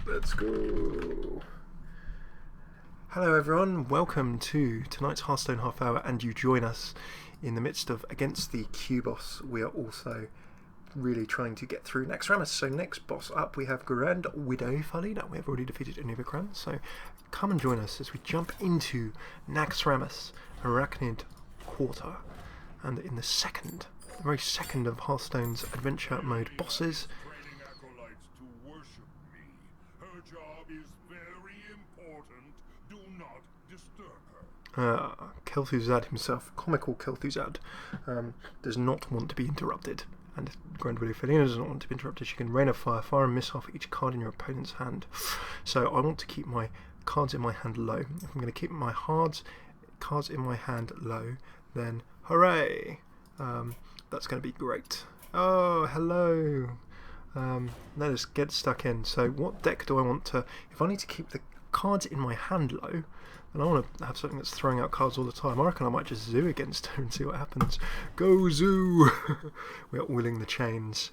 Let's go. Hello everyone, welcome to tonight's Hearthstone half hour, and you join us in the midst of against the Q boss. We are also really trying to get through Naxxramas. So next boss up we have Grand Widow Faerlina. We have already defeated Anubikran, so come and join us as we jump into Naxxramas, Arachnid Quarter. And in the very second of Hearthstone's adventure mode bosses, Kel'Thuzad himself, comical Kel'Thuzad, does not want to be interrupted. And Grand Widow Faerlina does not want to be interrupted. She can rain of fire, fire and missile for each card in your opponent's hand. So I want to keep my cards in my hand low. If I'm going to keep my cards in my hand low, then hooray! That's going to be great. Oh, hello! Let us get stuck in. So what deck do I want to... If I need to keep the cards in my hand low, and I want to have something that's throwing out cards all the time, I reckon I might just zoo against her and see what happens. Go zoo! We are oiling the chains.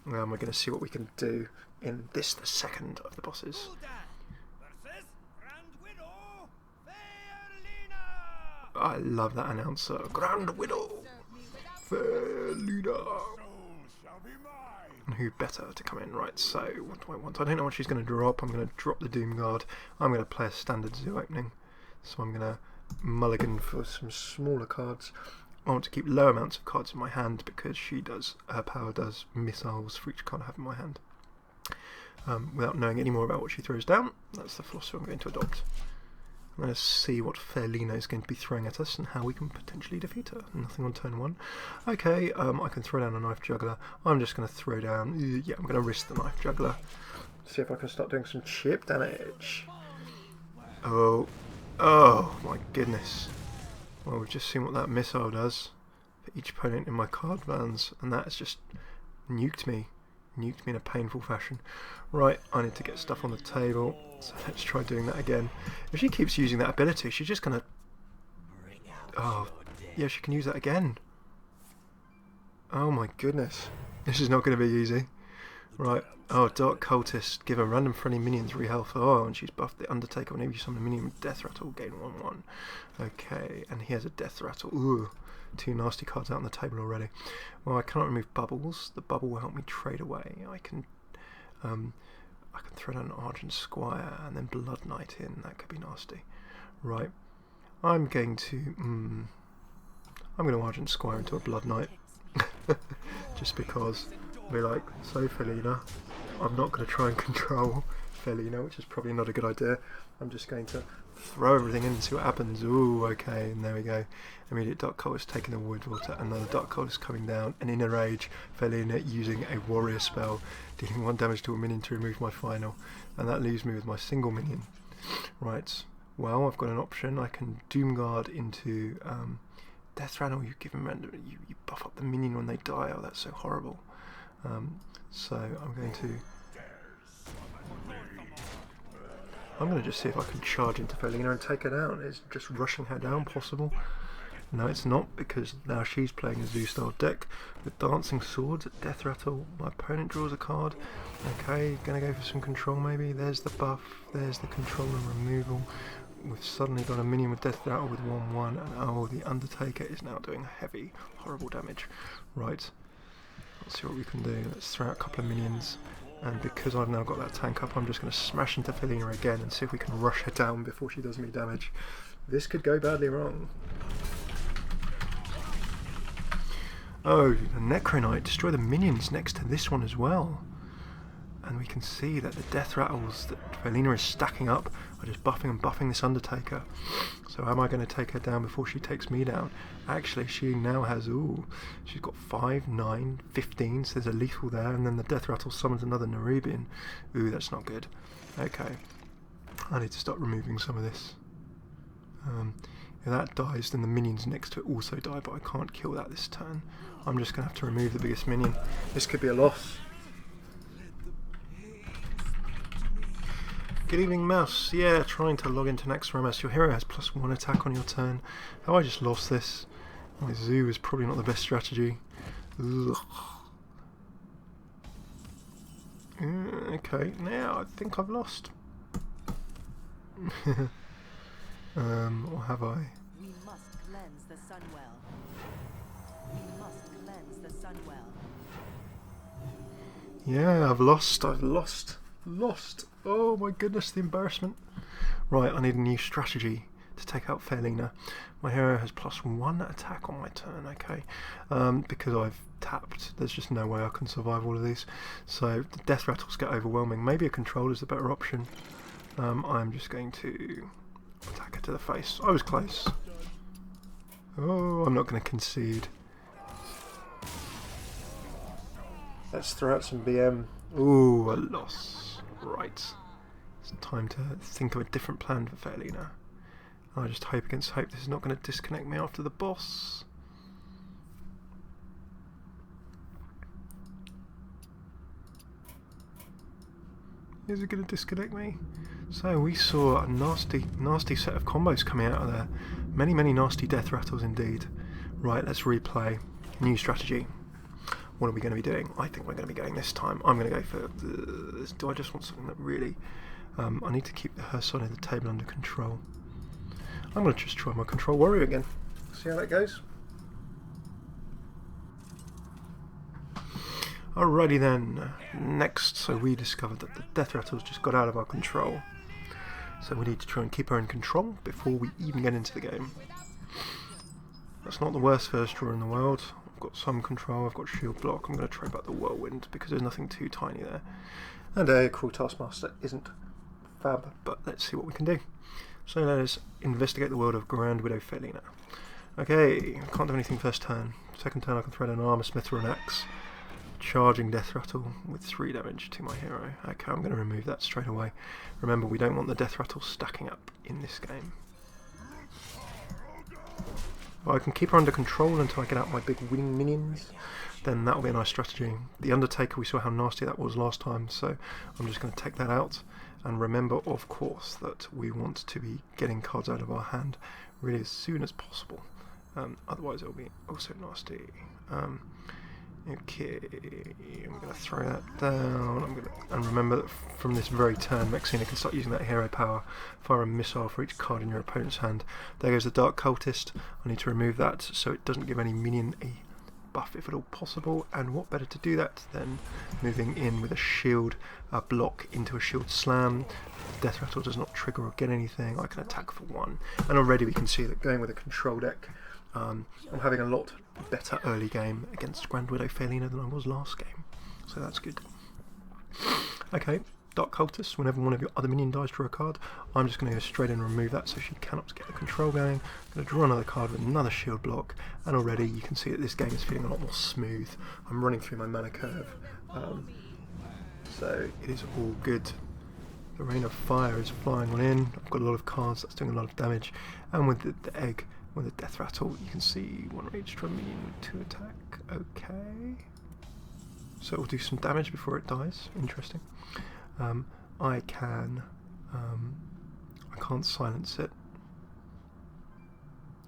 We're going to see what we can do in this, the second of the bosses. I love that announcer. Grand Widow Faerlina. And who better to come in? Right, so what do I want? I don't know what she's going to drop. I'm going to drop the Doom Guard. I'm going to play a standard zoo opening. So I'm going to mulligan for some smaller cards. I want to keep low amounts of cards in my hand because her power does missiles for each card I have in my hand. Without knowing any more about what she throws down, that's the philosophy I'm going to adopt. I'm going to see what Faerlina is going to be throwing at us and how we can potentially defeat her. Nothing on turn one. Okay, I can throw down a Knife Juggler. I'm just going to throw down... Yeah, I'm going to risk the Knife Juggler. See if I can start doing some chip damage. Oh my goodness. Well, we've just seen what that missile does for each opponent in my card vans, and that has just nuked me in a painful fashion. Right, I need to get stuff on the table, so let's try doing that again. If she keeps using that ability, she's just gonna... Oh, yeah, she can use that again. Oh my goodness. This is not going to be easy. Right, oh, Dark Cultist, give a random friendly minions re-health. Oh, and she's buffed the Undertaker whenever you summon a minion with Death-rattle, gain 1/1. Okay, and he has a Death-rattle. Ooh, two nasty cards out on the table already. Well, I cannot remove bubbles. The bubble will help me trade away. I can throw down an Argent Squire and then Blood Knight in. That could be nasty. Right, I'm going to Argent Squire into a Blood Knight. Just because. Be like, so Faerlina, I'm not going to try and control Faerlina, which is probably not a good idea. I'm just going to throw everything in and see what happens. Ooh, okay, and there we go. Immediate Dark Cultist taking the Wood Water, another Dark Cultist coming down, and in a rage, Faerlina using a Warrior spell, dealing 1 damage to a minion to remove my final, and that leaves me with my single minion. Right, well, I've got an option. I can Doom Guard into Death-rattling. You give them random, you buff up the minion when they die. Oh, that's so horrible. So I'm going to just see if I can charge into Faerlina and take her down. Is just rushing her down possible? No, it's not, because now she's playing a Zoo-style deck with Dancing Swords at Death-rattle. My opponent draws a card. Okay, gonna go for some control maybe. There's the buff, there's the control and removal. We've suddenly got a minion with Death-rattle with 1/1, and oh, the Undertaker is now doing heavy, horrible damage. Right. Let's see what we can do. Let's throw out a couple of minions, and because I've now got that tank up, I'm just going to smash into Faerlina again and see if we can rush her down before she does me damage. This could go badly wrong. Oh, the Necronite, destroy the minions next to this one as well. And we can see that the death rattles that Faerlina is stacking up are just buffing and buffing this Undertaker. So am I going to take her down before she takes me down? Actually, she now has, she's got 5, 9, 15, so there's a lethal there, and then the death rattle summons another Nerubian. Ooh, that's not good. Okay, I need to start removing some of this. If that dies, then the minions next to it also die, but I can't kill that this turn. I'm just going to have to remove the biggest minion. This could be a loss. Good evening, Mouse. Yeah, trying to log into Naxxramas. Your hero has +1 attack on your turn. Have I just lost this? My zoo is probably not the best strategy. Ugh. Okay, now I think I've lost. Or have I? We must cleanse the Sunwell. We must cleanse the Sunwell. Yeah, I've lost. Oh my goodness, the embarrassment. Right, I need a new strategy to take out Faerlina. My hero has +1 attack on my turn, okay. Because I've tapped, there's just no way I can survive all of these. So the death rattles get overwhelming. Maybe a control is the better option. I'm just going to attack her to the face. I was close. Oh, I'm not going to concede. Let's throw out some BM. Ooh, a loss. Right. It's time to think of a different plan for Faerlina. I just hope against hope this is not going to disconnect me after the boss. Is it going to disconnect me? So we saw a nasty set of combos coming out of there. Many nasty death rattles indeed. Right, let's replay. New strategy. What are we going to be doing? I think we're going to be going this time. I'm going to go for this. Do I just want something that really... I need to keep her side of the table under control. I'm going to just try my control warrior again. See how that goes. Alrighty then. Next, so we discovered that the death rattles just got out of our control. So we need to try and keep her in control before we even get into the game. That's not the worst first draw in the world. I've got some control, I've got shield block. I'm going to try back the whirlwind because there's nothing too tiny there. And a cruel taskmaster isn't fab, but let's see what we can do. So let us investigate the world of Grand Widow Faerlina. Okay, can't do anything first turn. Second turn I can thread an armor smith or an axe. Charging death rattle with 3 damage to my hero. Okay, I'm going to remove that straight away. Remember, we don't want the death rattle stacking up in this game. Well, I can keep her under control until I get out my big winning minions. Then that'll be a nice strategy. The Undertaker, we saw how nasty that was last time, so I'm just going to take that out. And remember, of course, that we want to be getting cards out of our hand really as soon as possible. Otherwise it'll be also nasty. Okay, I'm going to throw that down. And remember that from this very turn, Mexina can start using that hero power. Fire a missile for each card in your opponent's hand. There goes the Dark Cultist. I need to remove that so it doesn't give any minion a buff if at all possible. And what better to do that than moving in with a shield block into a shield slam. Death Rattle does not trigger or get anything. I can attack for 1. And already we can see that going with a control deck, I'm having a lot better early game against Grand Widow Faerlina than I was last game, so that's good. Okay, Dark Cultist, whenever one of your other minion dies, draw a card. I'm just going to go straight in and remove that so she cannot get the control going. I'm going to draw another card with another shield block, and already you can see that this game is feeling a lot more smooth. I'm running through my mana curve, so it is all good. The Rain of Fire is flying on in. I've got a lot of cards that's doing a lot of damage, and with the egg, with the Death Rattle, you can see 1 rage to a minion with 2 attack. Okay. So it will do some damage before it dies. Interesting. I can't silence it.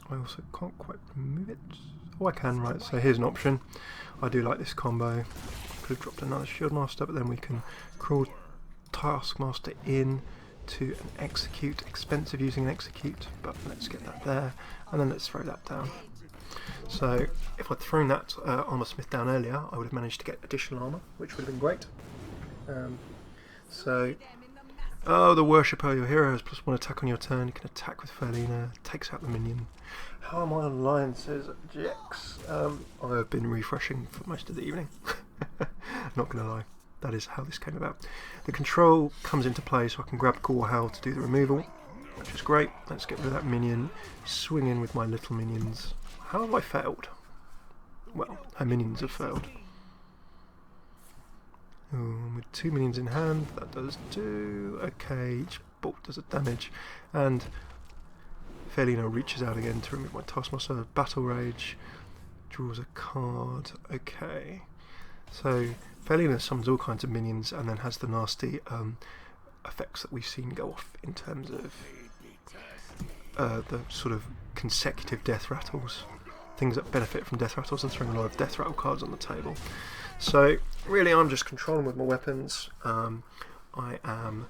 I also can't quite remove it. Oh, I can, right. So here's an option. I do like this combo. Could have dropped another Shield Master, but then we can crawl Taskmaster in to an execute. Expensive using an execute, but let's get that there, and then let's throw that down. So if I'd thrown that armor smith down earlier, I would have managed to get additional armor, which would have been great. Oh, the Worshipper, your hero has +1 attack on your turn. You can attack with Faerlina, takes out the minion. How am I on alliances, Jex? I have been refreshing for most of the evening. Not gonna lie. That is how this came about. The control comes into play, so I can grab Gorehowl to do the removal, which is great. Let's get rid of that minion, swing in with my little minions. How have I failed? Well, her minions have failed. Ooh, with 2 minions in hand, that does 2. Okay, each bolt does a damage. And Faerlina reaches out again to remove my Taskmaster. Battle Rage, draws a card. Okay. So Faerlina summons all kinds of minions and then has the nasty effects that we've seen go off in terms of the sort of consecutive death rattles. Things that benefit from death rattles and throwing a lot of death rattle cards on the table. So really I'm just controlling with my weapons. I am...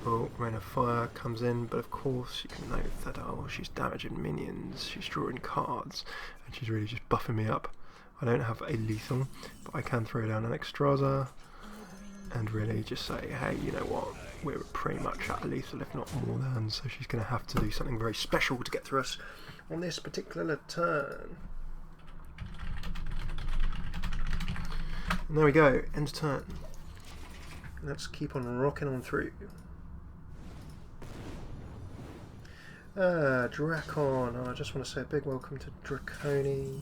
Oh, Rain of Fire comes in, but of course you can note that she's damaging minions, she's drawing cards, and she's really just buffing me up. I don't have a lethal, but I can throw down an Naxxramas and really just say, hey, you know what, we're pretty much at a lethal, if not more than, so she's going to have to do something very special to get through us on this particular turn. And there we go, end of turn. Let's keep on rocking on through. Drakon, I just want to say a big welcome to Draconi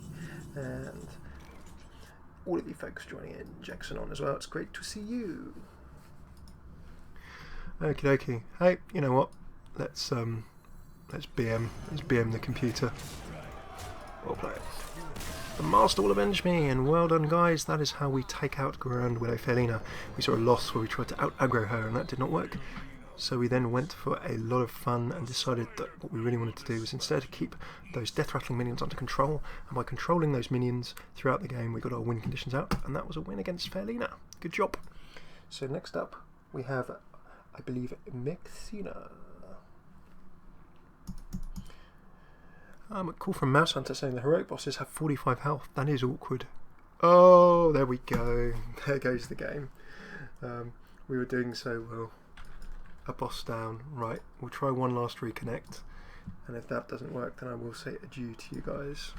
and all of you folks joining in, Jackson on as well, it's great to see you. Okie dokie, hey, you know what, let's BM the computer. Well played. The Master will avenge me, and well done guys, that is how we take out Grand Widow Faerlina. We saw a loss where we tried to out-aggro her and that did not work. So we then went for a lot of fun and decided that what we really wanted to do was instead keep those death-rattling minions under control, and by controlling those minions throughout the game we got our win conditions out, and that was a win against Faerlina. Good job. So next up we have, I believe, Mexina. A call from Mouse Hunter saying the heroic bosses have 45 health. That is awkward. Oh, there we go. There goes the game. We were doing so well. A boss down. Right, we'll try one last reconnect, and if that doesn't work then I will say adieu to you guys.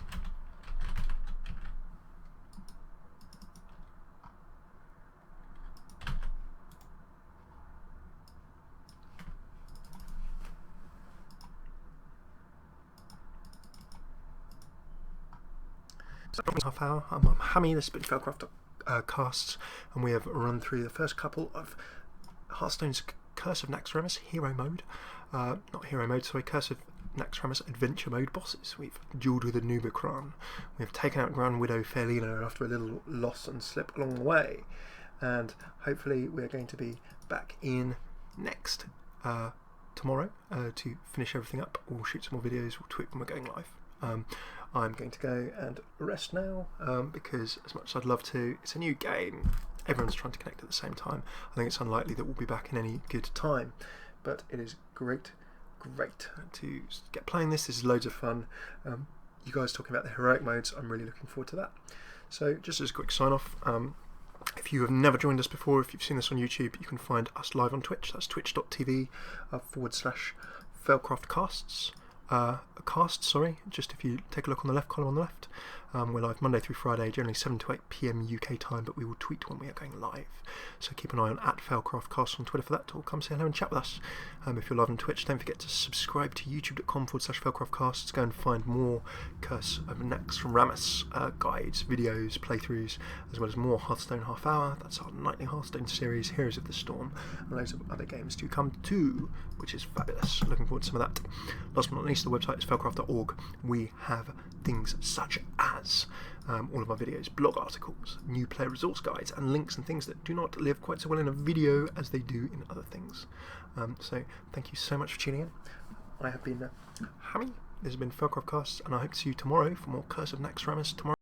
So half hour. I'm Hammy, this has been FailCraft Casts, and we have run through the first couple of Hearthstone's Curse of Naxxramas Hero Mode, not Hero Mode, sorry, Curse of Naxxramas Adventure Mode bosses. We've duelled with a Nubicron, we've taken out Grand Widow Faerlina after a little loss and slip along the way, and hopefully we're going to be back in next tomorrow to finish everything up. We'll shoot some more videos, we'll tweet when we're going live. I'm going to go and rest now because as much as I'd love to, it's a new game. Everyone's trying to connect at the same time. I think it's unlikely that we'll be back in any good time, but it is great to get playing this. This is loads of fun. You guys talking about the heroic modes, I'm really looking forward to that. So just as a quick sign off, if you have never joined us before, if you've seen this on YouTube, you can find us live on Twitch. That's twitch.tv /FailCraft Casts. Just if you take a look on the left column on the left, we're live Monday through Friday, generally 7 to 8 PM UK time, but we will tweet when we are going live, so keep an eye on @FailCraft Casts on Twitter for that, or come say hello and chat with us. If you're live on Twitch, don't forget to subscribe to youtube.com/FailCraft Casts. Go and find more Curse of Naxxramas guides, videos, playthroughs, as well as more Hearthstone Half Hour. That's our nightly Hearthstone series, Heroes of the Storm, and loads of other games to come too, which is fabulous. Looking forward to some of that. Last but not least, the website is failcraft.org. We have things such as all of our videos, blog articles, new player resource guides, and links and things that do not live quite so well in a video as they do in other things. So thank you so much for tuning in. I have been Hammy, this has been FailCraft Casts, and I hope to see you tomorrow for more Curse of Naxxramas tomorrow.